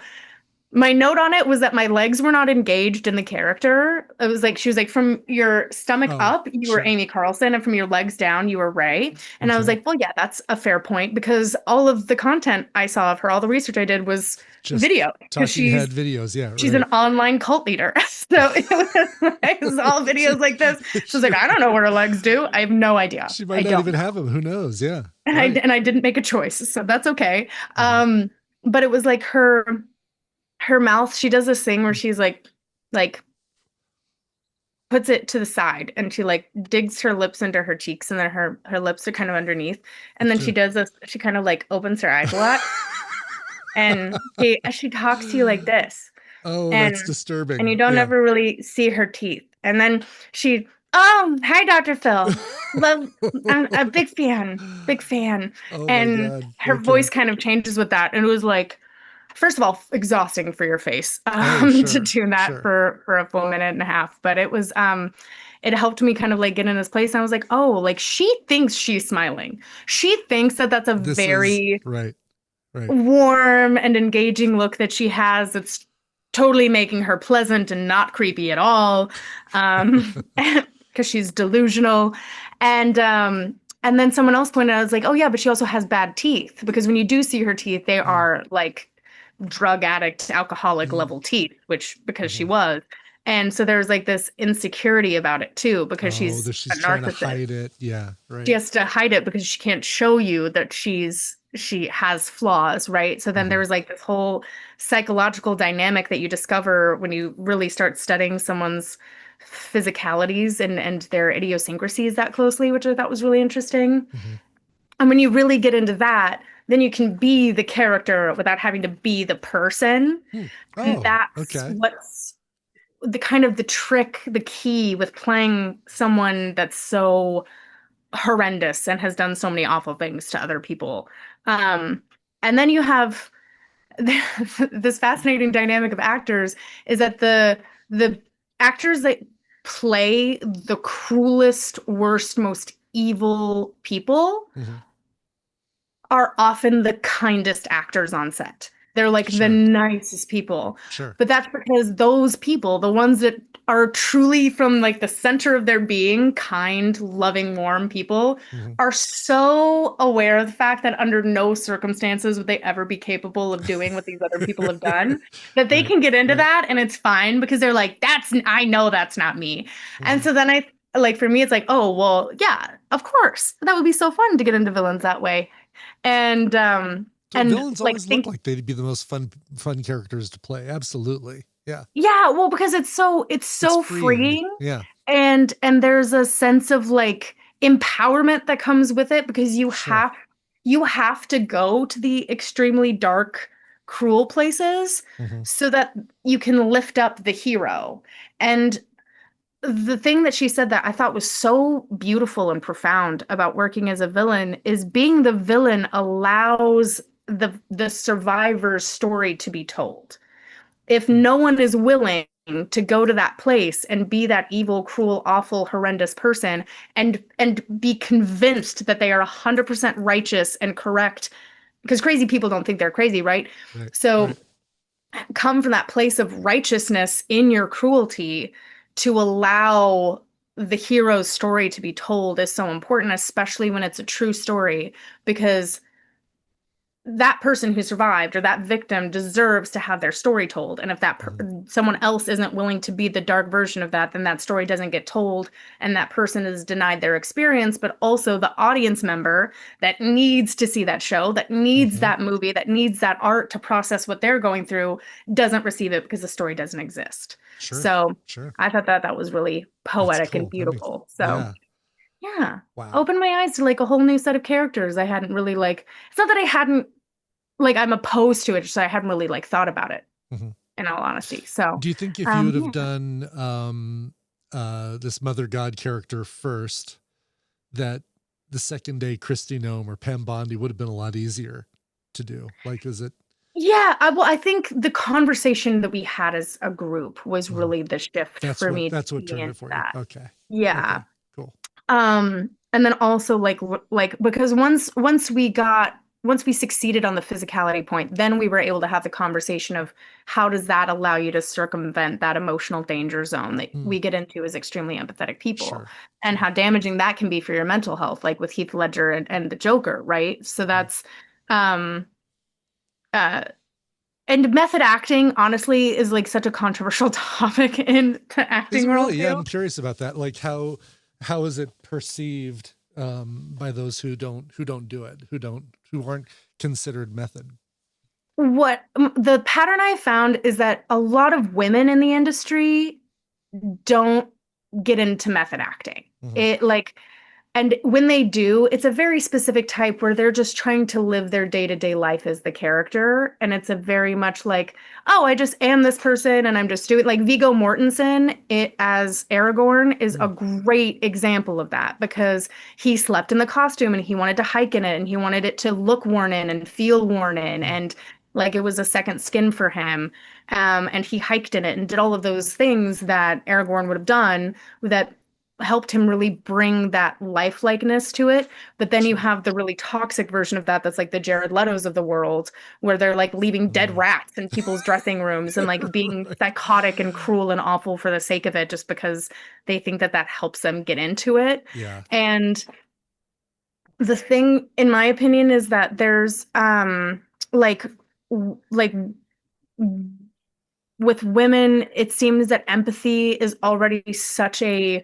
my note on it was that my legs were not engaged in the character. It was like she was like, from your stomach Oh, up, you were sure. Amy Carlson, and from your legs down, you were Ray. And I was Okay. like, well, yeah, that's a fair point because all of the content I saw of her, all the research I did was Just video because talking head videos. Yeah. she's an Right. online cult leader. So it was all she, videos like this. She was she, like, I don't know what her legs do. I have no idea. she might I not don't even know. have them. Who knows? Yeah. And I Right. and I didn't make a choice, so that's okay. Mhm. But it was like her mouth, she does this thing where she's like puts it to the side and she like digs her lips into her cheeks and then her lips are kind of underneath. And then she Okay. does this, she kind of like opens her eyes a lot and she talks to you like this. Oh, that's And you disturbing. don't Yeah. ever really see her teeth. And then oh, hi, Dr. Phil. Love, I'm a big fan, big fan. Oh my And God. her voice Okay. kind of changes with that. And it was like, first of all, exhausting for your face Oh, to sure. do that Sure. for a full minute and a half. But it helped me kind of like get in this place. And I was like, oh, like she thinks she's smiling. She thinks that that's a This is very right. Right. warm and engaging look that she has that's totally making her pleasant and not creepy at all. Because she's delusional. And then someone else pointed out, I was like, oh yeah, but she also has bad teeth. Because when you do see her teeth, they Mm, are like drug addict, alcoholic mm, level teeth, which because she mhm. was. And so there's like this insecurity about it too, because Oh, she's that a she's trying to narcissist. hide it. Yeah. She Right. has to hide it because she can't show you that she has flaws, right? So then there Hmm. was like this whole psychological dynamic that you discover when you really start studying someone's physicalities and their idiosyncrasies that closely, which I thought was really interesting. Hmm. And when you really get into that, then you can be the character without having to be the person. Hmm. And Oh, that's okay. what's the kind of the trick, the key with playing someone that's so horrendous and has done so many awful things to other people. Um, and then you have this fascinating dynamic of actors is that the actors that play the cruelest, worst, most evil people Hmm. are often the kindest actors on set. They're like the Sure. nicest people. Sure. But that's because those people, the ones that are truly from like the center of their being, kind, loving, warm people, Hmm. are so aware of the fact that under no circumstances would they ever be capable of doing what these other people have done, that they Right. can get into Right. that and it's fine because they're like, I know that's not me. And Hmm. so then like, for me, it's like, oh, well, yeah, of course. That would be so fun to get into villains that way. And Villains like always look think like they'd be the most fun characters to play. Absolutely. Yeah. Yeah, well, because it's It's so freeing. freeing, Yeah. and there's a sense of like empowerment that comes with it because Sure. you have to go to the extremely dark, cruel places Hmm. so that you can lift up the hero. And the thing that she said that I thought was so beautiful and profound about working as a villain is being the villain allows the survivor's story to be told. If no one is willing to go to that place and be that evil, cruel, awful, horrendous person and be convinced that they are 100% righteous and correct, because crazy people don't think they're crazy, right? Right. So Right. come from that place of righteousness in your cruelty to allow the hero's story to be told is so important, especially when it's a true story, because that person who survived or that victim deserves to have their story told. And if Mhm. someone else isn't willing to be the dark version of that, then that story doesn't get told and that person is denied their experience. But also the audience member that needs to see that show, that needs Mhm. that movie, that needs that art to process what they're going through, doesn't receive it because the story doesn't exist. Sure. So Sure. I thought that was really That's poetic and cool. That makes, beautiful. So yeah. yeah, Wow. opened my eyes to like a whole new set of characters I hadn't really like. It's not that I hadn't like I'm opposed to it, just I hadn't really like thought about it Mhm. in all honesty. So, Do you think if you would have yeah. done this Mother God character first, that the second day Christy Nome or Pam Bondi would have been a lot easier to do? Like, is it? Yeah, well, I think the conversation that we had as a group was Mhm. really the shift for me to That's what be turned it into for you. that. Okay. Yeah. Okay. Cool. And then also like because once we succeeded on the physicality point, then we were able to have the conversation of how does that allow you to circumvent that emotional danger zone that Mm. we get into as extremely empathetic people, Sure. and Sure. how damaging that can be for your mental health, like with Heath Ledger and the Joker, right? So Mm. that's um uh and method acting honestly is like such a controversial topic in the Is acting it world really? Yeah, too. I'm curious about that. Like, how is it perceived by those who don't do it, who aren't considered method? The pattern I found is that a lot of women in the industry don't get into method acting. Hmm. It like, and when they do, it's a very specific type where they're just trying to live their day-to-day life as the character. And it's a very much like, oh, I just am this person and I'm just doing like Viggo Mortensen, it as Aragorn is a Mm. great example of that because he slept in the costume and he wanted to hike in it and he wanted it to look worn in and feel worn in Mm. and like it was a second skin for him. And he hiked in it and did all of those things that Aragorn would have done that helped him really bring that lifelikeness to it. But then you Sure. have the really toxic version of that that's like the Jared Letos of the world, where they're like leaving dead Mm. rats in people's dressing rooms and like being Right. psychotic and cruel and awful for the sake of it, just because they think that that helps them get into it. Yeah. And the thing, in my opinion, is that there's like like with women, it seems that empathy is already such a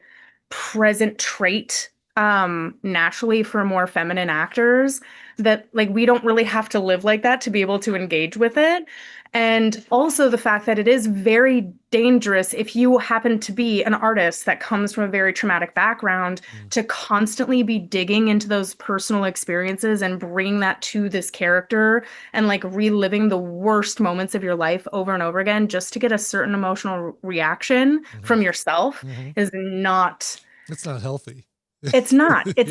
present trait naturally for more feminine actors that like we don't really have to live like that to be able to engage with it. And also the fact that it is very dangerous if you happen to be an artist that comes from a very traumatic background Mm. to constantly be digging into those personal experiences and bringing that to this character and like reliving the worst moments of your life over and over again just to get a certain emotional reaction Hmm. from yourself Hmm. is not It's not healthy. it's Yeah.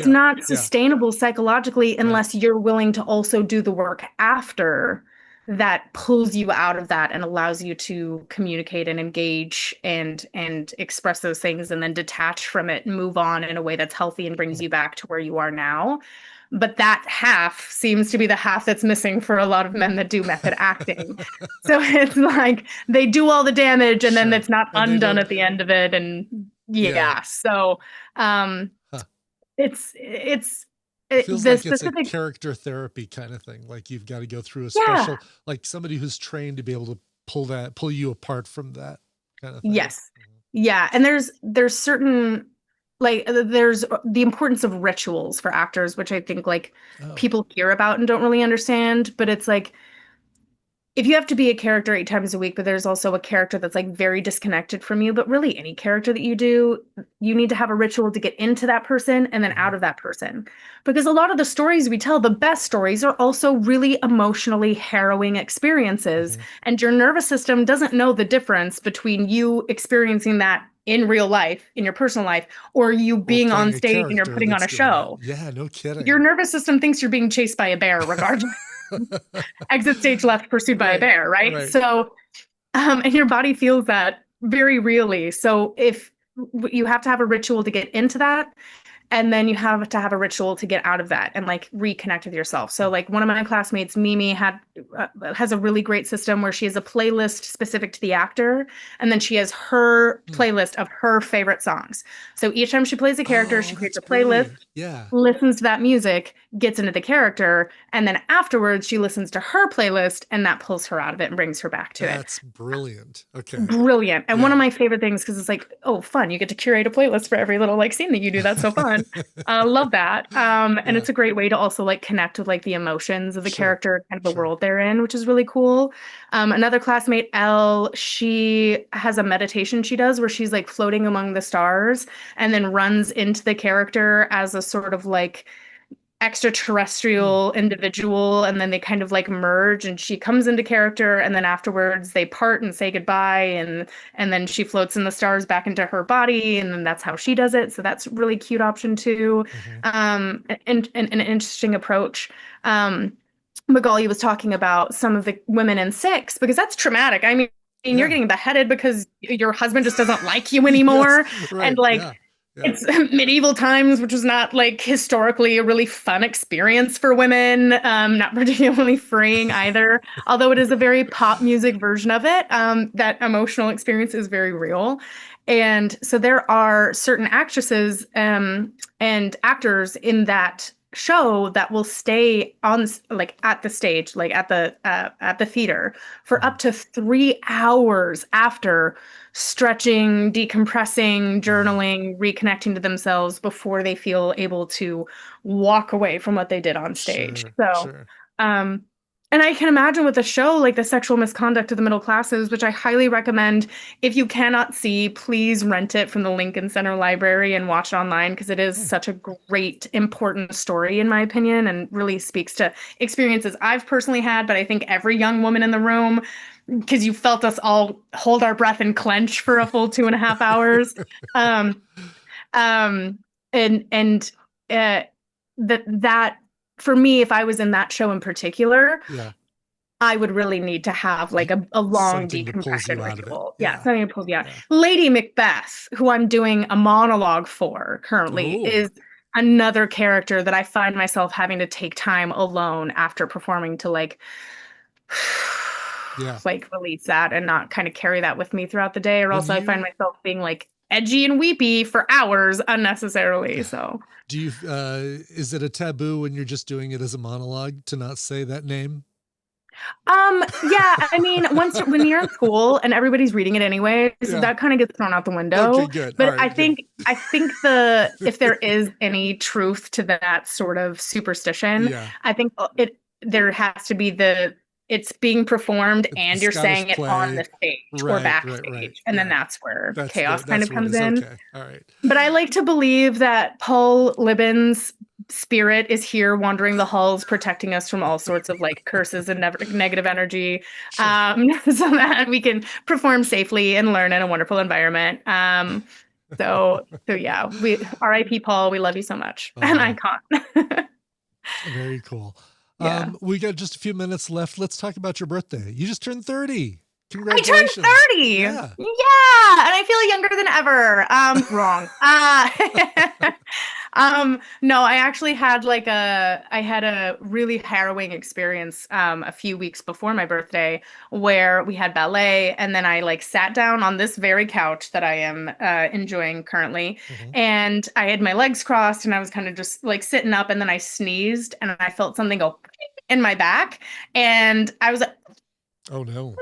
not Yeah. sustainable psychologically Right. unless you're willing to also do the work after that pulls you out of that and allows you to communicate and engage and express those things and then detach from it and move on in a way that's healthy and brings Mm. you back to where you are now. but that half seems to be the half that's missing for a lot of men that do method acting. So it's like they do all the damage and then Sure. it's not And they undone don't. at the end of it. And Yeah. yeah, so um, Huh. it's Feels the like it's a specific, character therapy kind of thing. Like you've got to go through a yeah, special, like somebody who's trained to be able to pull you apart from that kind of thing. yes. Yeah, and there's certain like there's the importance of rituals for actors, which I think like Oh. people hear about and don't really understand, but it's like if you have to be a character 8 times a week, but there's also a character that's like very disconnected from you, but really any character that you do, you need to have a ritual to get into that person and then Mhm. out of that person. Because a lot of the stories we tell, the best stories, are also really emotionally harrowing experiences. Mhm. And your nervous system doesn't know the difference between you experiencing that in real life, in your personal life, or you Or being on playing a stage and you're character putting on that's a doing it. show. Yeah, no Your kidding. nervous system thinks you're being chased by a bear, regardless. Exit stage left, pursued by a Right, bear, right? right. So, and your body feels that very really. So, if you have to have a ritual to get into that, and then you have to have a ritual to get out of that and like reconnect with yourself. So like one of my classmates, Mimi, has a really great system where she has a playlist specific to the actor, and then she has her Hmm. playlist of her favorite songs. So each time she plays a character, Oh, she creates that's a playlist, brilliant. Yeah. listens to that music, gets into the character, and then afterwards she listens to her playlist, and that pulls her out of it and brings her back to it. That's brilliant. Okay. Brilliant. And one of Yeah. my favorite things, because it's like, oh, fun. You get to curate a playlist for every little like scene that you do. That's so fun. Love that. And Yeah. it's a great way to also like connect with like the emotions of the Sure. character, kind of the Sure. world they're in, which is really cool. Another classmate, Elle, she has a meditation she does where she's like floating among the stars and then runs into the character as a sort of like Hmm. extraterrestrial individual, and then they kind of like merge, and she comes into character, and then afterwards they part and say goodbye, and then she floats in the stars back into her body, and then that's how she does it. So that's a really cute option too. Hmm. And an interesting approach. Magali was talking about some of the women in Six, because that's traumatic. I mean, you're Yeah. getting beheaded because your husband just doesn't like you Yes. anymore. And Right. like Yeah. Yeah. it's medieval times, which was not like historically a really fun experience for women, not particularly freeing either. Although it is a very pop music version of it, that emotional experience is very real. And so there are certain actresses and actors in that show that will stay on like at the stage, like at the theater for Mhm. up to 3 hours after stretching, decompressing, Wow. journaling, reconnecting to themselves before they feel able to walk away from what they did on stage. Sure. So, Sure. um, and I can imagine with a show like the sexual misconduct of the middle classes, which I highly recommend. If you cannot see, please rent it from the Lincoln Center Library and watch it online, because it is Hmm. such a great, important story, in my opinion, and really speaks to experiences I've personally had, but I think every young woman in the room, because you felt us all hold our breath and clench for a full 2.5 hours. Um, um, and that for me, if I was in that show in particular, Yeah. I would really need to have like a long Something that pulls decompression you out of it. ritual. Yeah, Yeah. something that pulls you out. Yeah. Lady Macbeth, who I'm doing a monologue for currently, Oh. is another character that I find myself having to take time alone after performing to like Yeah. like release that and not kind of carry that with me throughout the day, or When else I find you myself being like edgy and weepy for hours unnecessarily. So do you is it a taboo when you're just doing it as a monologue to not say that name? yeah, I mean, when you're in school and everybody's reading it anyways, Yeah. that kind of gets thrown out the window. Okay, good. All But right, good. I think the if there is any truth to that sort of superstition, Yeah. I think it there has to be it's being performed The and you're Scottish saying it on the play. stage or Right, right, right. backstage, and then Yeah. that's where chaos kind of That's what it comes is. in. Okay. All right. But I like to believe that Paul Libin's spirit is here wandering the halls, protecting us from all sorts of like curses and negative energy, Sure. so that we can perform safely and learn in a wonderful environment. So yeah, R.I.P. Paul, we love you so much. An Oh, icon. very cool. Yeah. We got just a few minutes left. Let's talk about your birthday. You just turned 30. I turned Congratulations. 30. Yeah. Yeah, and I feel younger than ever. Wrong. No, I actually had I had a really harrowing experience a few weeks before my birthday where we had ballet and then I like sat down on this very couch that I am enjoying currently Mhm. and I had my legs crossed and I was kind of just like sitting up and then I sneezed and I felt something go in my back and I was Oh no.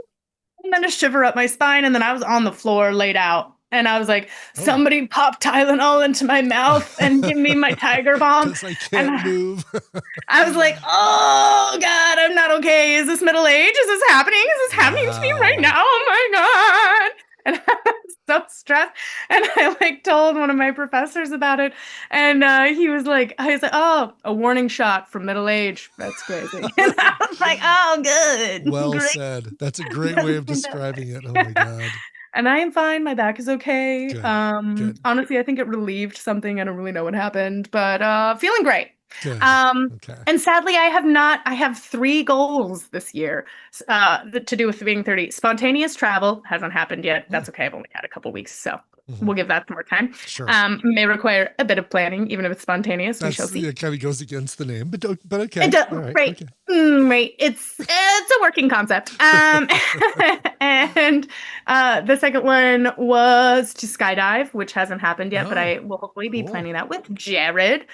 and then a shiver up my spine, and then I was on the floor laid out. And I was like, Oh. somebody pop Tylenol into my mouth and give me my Tiger Balm. Because I And can't move. I was like, oh God, I'm not okay. Is this middle age? Is this happening? Is this happening to me right Wow. now? Oh my God. And I was so stressed. And I like told one of my professors about it. And he was like, oh, a warning shot from middle age. That's crazy. And I was like, oh, good. Well Great. said. That's a great way of describing it. Oh my God. And I am fine. My back is okay. Good. Good. Honestly, I think it relieved something. I don't really know what happened, but feeling great. Good. Okay. And sadly, I have not. I have three goals this year to do with being 30. Spontaneous travel hasn't happened yet. That's okay. I've only had a couple weeks, so we'll give that some more time. Sure. May require a bit of planning, even if it's spontaneous. We shall see. It kind of goes against the name, but okay. It does, all right. right. Okay. Right. It's a working concept. And the second one was to skydive, which hasn't happened yet, but I will hopefully be planning that with Jared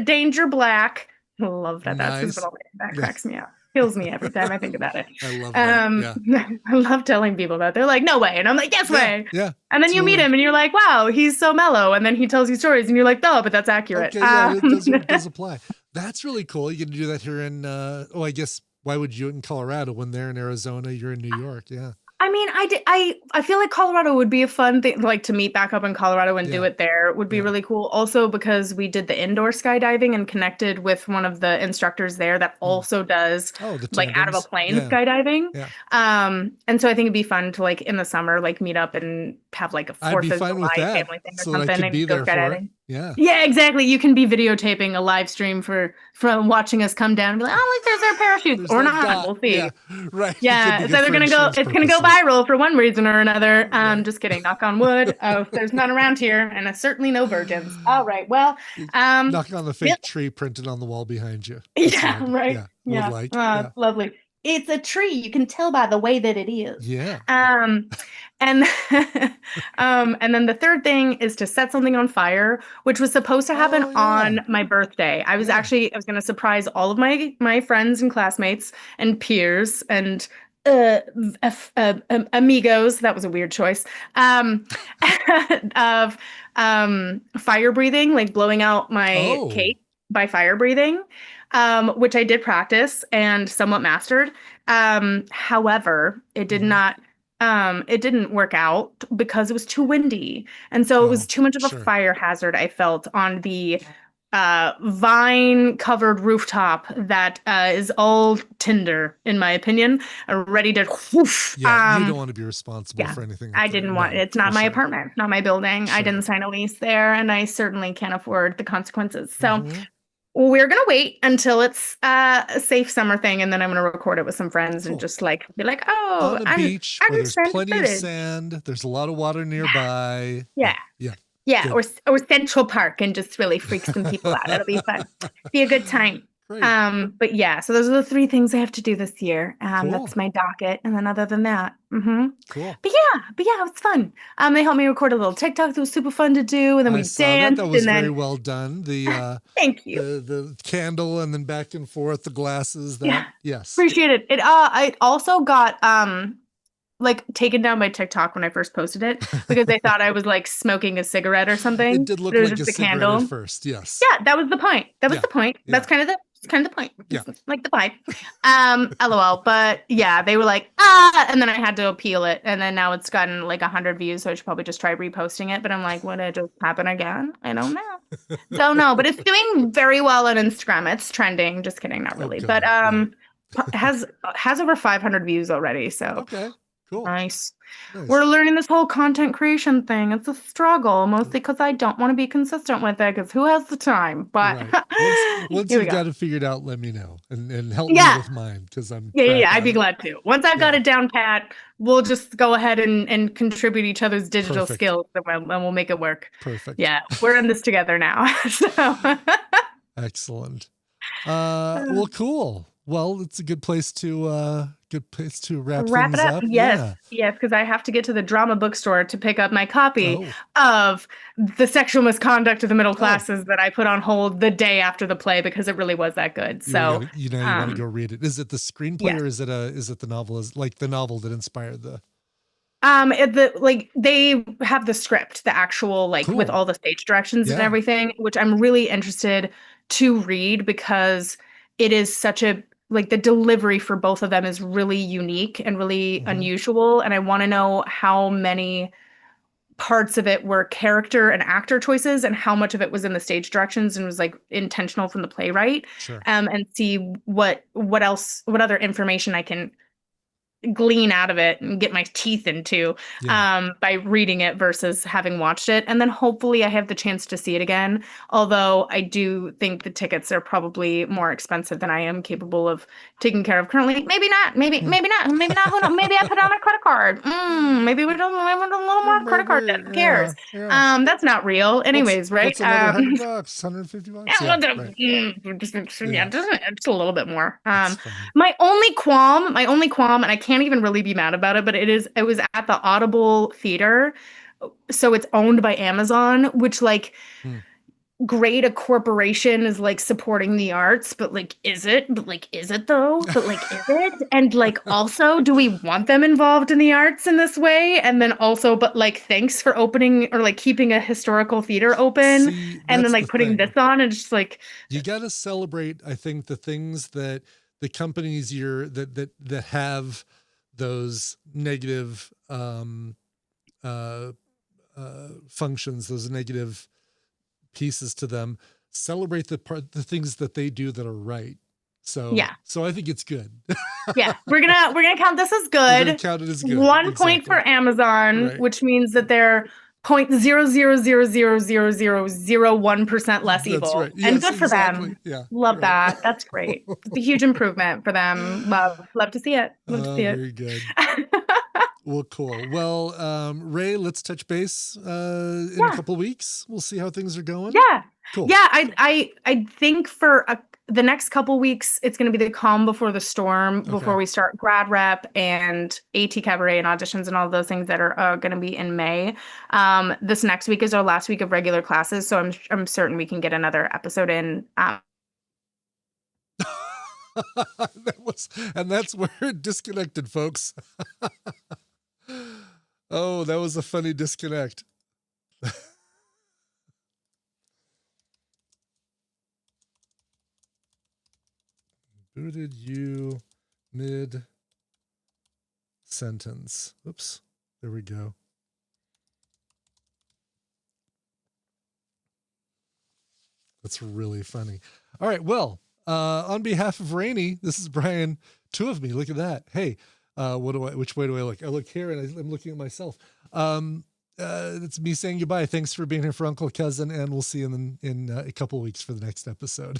Danger Black. I love that. Nice. That cracks me up. Kills me every time I think about it. I love that. Yeah. I love telling people about it. They're like, no way. And I'm like, yes way. Yeah. And then you meet him and you're like, wow, he's so mellow. And then he tells you stories and you're like, oh, but that's accurate. Okay, yeah, it does apply. That's really cool. You can do that here in, I guess, why would you in Colorado when they're in Arizona, you're in New York? Yeah. I mean, I feel like Colorado would be a fun thing, like to meet back up in Colorado and do it there would be really cool. Also, because we did the indoor skydiving and connected with one of the instructors there that also does like out of a plane skydiving. Yeah. And so I think it'd be fun to like in the summer, like meet up and have like a 4th of July family thing or something and go skydiving. Yeah. Yeah, exactly. You can be videotaping a live stream from watching us come down and be like, oh, look, there's our parachutes. Or not. We'll see. Yeah. Right. Yeah. So they're gonna go, it's gonna go viral for one reason or another. Just kidding. Knock on wood. Oh, there's none around here, and certainly no virgins. All right. Well, knock on the fake tree printed on the wall behind you. Yeah, right. Yeah. Lovely. It's a tree. You can tell by the way that it is. Yeah. And and then the third thing is to set something on fire, which was supposed to happen on my birthday. I was going to surprise all of my friends and classmates and peers and amigos. That was a weird choice. Of fire breathing, like blowing out my cake by fire breathing. Which I did practice and somewhat mastered. However, it did not, it didn't work out because it was too windy. And so it was too much of a fire hazard, I felt, on the vine covered rooftop that is all tinder, in my opinion, ready to whoosh. Yeah, you don't want to be responsible for anything. I didn't want it's not my apartment, not my building. I didn't sign a lease there, and I certainly can't afford the consequences. So we're going to wait until it's a safe summer thing, and then I'm going to record it with some friends and just like be like, oh, on a beach where there's plenty of sand. There's a lot of water nearby. Yeah. Or Central Park and just really freak some people out. It'll be fun. Be a good time. Great. But yeah, so those are the three things I have to do this year. That's my docket. And then other than that, Cool. But yeah, it was fun. They helped me record a little TikTok that was super fun to do. And then we danced. That was very well done. The thank you. The candle and then back and forth, the glasses. Yes. Appreciate it. I also got like taken down by TikTok when I first posted it because they thought I was like smoking a cigarette or something. It did look like just a candle at first. Yes. Yeah, that was the point. That was the point. Yeah. That's kind of the point. Yeah. Like the pipe. LOL. But yeah, they were like, and then I had to appeal it. And then now it's gotten like 100 views. So I should probably just try reposting it. But I'm like, would it just happen again? I don't know. Don't know. But it's doing very well on Instagram. It's trending. Just kidding. Not really. But has over 500 views already. So okay. Cool. Nice. Nice. We're learning this whole content creation thing. It's a struggle, mostly because I don't want to be consistent with it, because who has the time? But Right. Once here we you've go. got it figured out, let me know and help me Yeah. with mine because I'm Yeah, crap I'd at be it. glad to. Once I've got Yeah. it down pat, we'll just go ahead and contribute each other's digital Perfect. skills and we'll make it work. Perfect. Yeah, we're in this together now. So Excellent. Well, cool. Well, it's a good place to wrap wrap it things up. up. Yes, Yeah. yes, because I have to get to the drama bookstore to pick up my copy Oh. of The Sexual Misconduct of the Middle Oh. Classes that I put on hold the day after the play because it really was that good. You were So, gonna, you want to go read it. Is it the screenplay yes. or is it the novel? Is like the novel that inspired the They have the script, the actual like with cool. all the stage directions and Yeah. everything, which I'm really interested to read because it is such a like the delivery for both of them is really unique and really Hmm. unusual, and I want to know how many parts of it were character and actor choices and how much of it was in the stage directions and was like intentional from the playwright, Sure. and see what other information I can glean out of it and get my teeth into Yeah. by reading it versus having watched it. And then hopefully I have the chance to see it again. Although I do think the tickets are probably more expensive than I am capable of taking care of currently. Maybe not. Hmm. Maybe not. Maybe not. Who knows? Maybe I put on a credit card. Maybe we don't maybe a little more credit card debt. Who Maybe. cares? Yeah. Yeah. That's not real. Anyways, right? What's another $100? $150? Yeah. Right. Yeah, Yeah. just a little bit more. That's funny. My only qualm, and I can't even really be mad about it, but it was at the Audible Theater, so it's owned by Amazon, which like Hmm. great a corporation is like supporting the arts, but like is it? But like is it though? But like is it? And like also, do we want them involved in the arts in this way? And then also, but like thanks for opening or like keeping a historical theater open See, and then that's the like putting this thing. on and just like You got to celebrate, I think, the things that the companies that have those negative uh functions, those negative pieces to them, celebrate the things that they do that are right. yeah. So I think it's good. Yeah, we're gonna count this as We're gonna good. count it as good. 1 point Exactly. for Amazon, Right. which means that they're 0.000000001% less That's evil. right. And Yes, good for exactly. them. Yeah. Love Right. that. That's great. It's a huge improvement for them. Love to see it. Love to see it. Very good. Well, cool. Well, Rae, let's touch base in a Yeah. couple weeks. We'll see how things are going. Yeah. Cool. Yeah, I think for the next couple weeks, it's going to be the calm before the storm before Okay. we start grad rep and AT cabaret and auditions and all those things that are going to be in May. This next week is our last week of regular classes, so I'm certain we can get another episode in. That's where it disconnected, folks. Oh, that was a funny disconnect. Booted you mid sentence. Oops. There we go. That's really funny. All right. Well, on behalf of Rainey, this is Brian. Two of me. Look at that. Hey, which way do I look? I look here and I'm looking at myself. It's me saying goodbye. Thanks for being here for Uncle Cousin, and we'll see you in a couple weeks for the next episode.